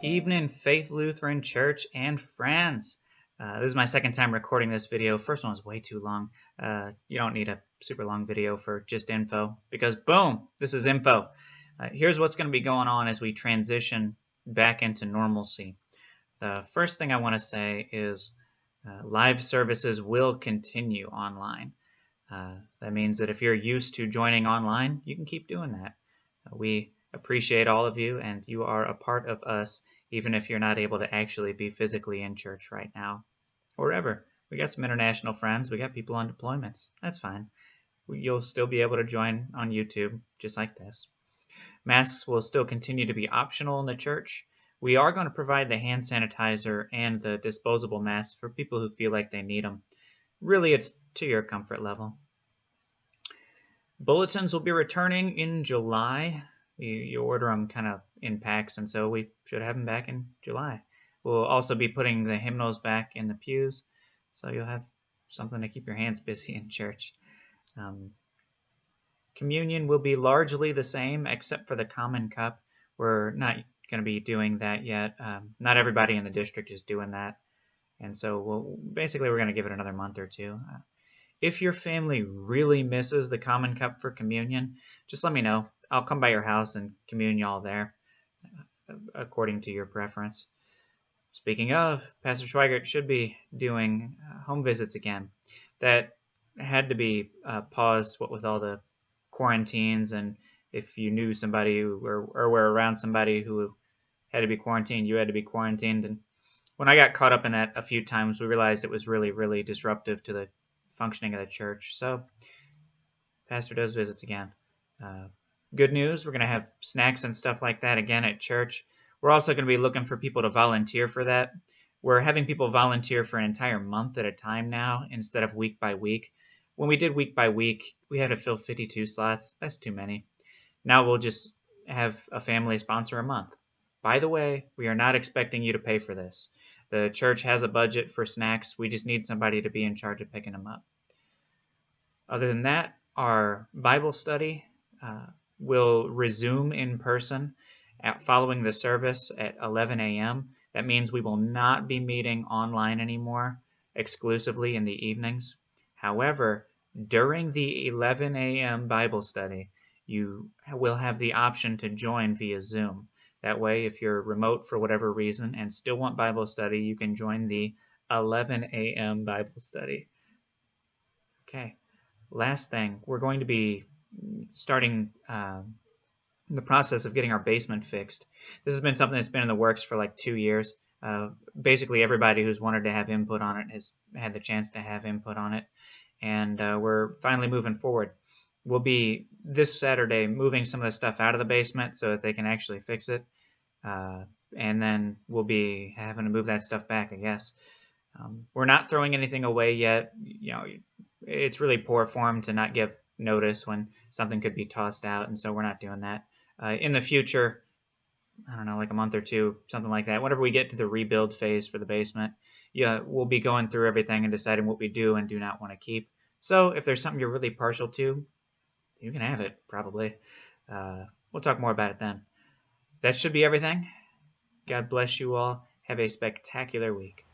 Evening, Faith Lutheran Church and friends. This is my second time recording this video. First one was way too long. You don't need a super long video for just info because boom, this is info. Here's what's going to be going on as we transition back into normalcy. The first thing I want to say is live services will continue online. That means that if you're used to joining online, you can keep doing that. We appreciate all of you, and you are a part of us, even if you're not able to actually be physically in church right now or ever. We got some international friends. We got people on deployments. That's fine. You'll still be able to join on YouTube, just like this. Masks will still continue to be optional in the church. We are going to provide the hand sanitizer and the disposable masks for people who feel like they need them. Really, it's to your comfort level. Bulletins will be returning in July. You order them kind of in packs, and so we should have them back in July. We'll also be putting the hymnals back in the pews, so you'll have something to keep your hands busy in church. Communion will be largely the same, except for the common cup. We're not going to be doing that yet. Not everybody in the district is doing that, and so we're going to give it another month or two. If your family really misses the common cup for communion, just let me know. I'll come by your house and commune y'all there, according to your preference. Speaking of, Pastor Schweigert should be doing home visits again. That had to be paused, what with all the quarantines, and if you knew somebody or were around somebody who had to be quarantined, you had to be quarantined. And when I got caught up in that a few times, we realized it was really, really disruptive to the functioning of the church. So Pastor does visits again. Good news, we're going to have snacks and stuff like that again at church. We're also going to be looking for people to volunteer for that. We're having people volunteer for an entire month at a time now instead of week by week. When we did week by week, we had to fill 52 slots. That's too many. Now we'll just have a family sponsor a month. By the way, we are not expecting you to pay for this. The church has a budget for snacks. We just need somebody to be in charge of picking them up. Other than that, our Bible study will resume in person following the service at 11 a.m. That means we will not be meeting online anymore, exclusively in the evenings. However, during the 11 a.m. Bible study, you will have the option to join via Zoom. That way, if you're remote for whatever reason and still want Bible study, you can join the 11 a.m. Bible study. Okay, last thing, we're going to be starting the process of getting our basement fixed. This has been something that's been in the works for like 2 years. Basically, everybody who's wanted to have input on it has had the chance to have input on it, and we're finally moving forward. We'll be this Saturday moving some of the stuff out of the basement so that they can actually fix it, and then we'll be having to move that stuff back, I guess. We're not throwing anything away yet. It's really poor form to not give notice when something could be tossed out, and so we're not doing that. In the future, I don't know, like a month or two, something like that, whenever we get to the rebuild phase for the basement, we'll be going through everything and deciding what we do and do not want to keep. So if there's something you're really partial to, you can have it, probably. We'll talk more about it then. That should be everything. God bless you all. Have a spectacular week.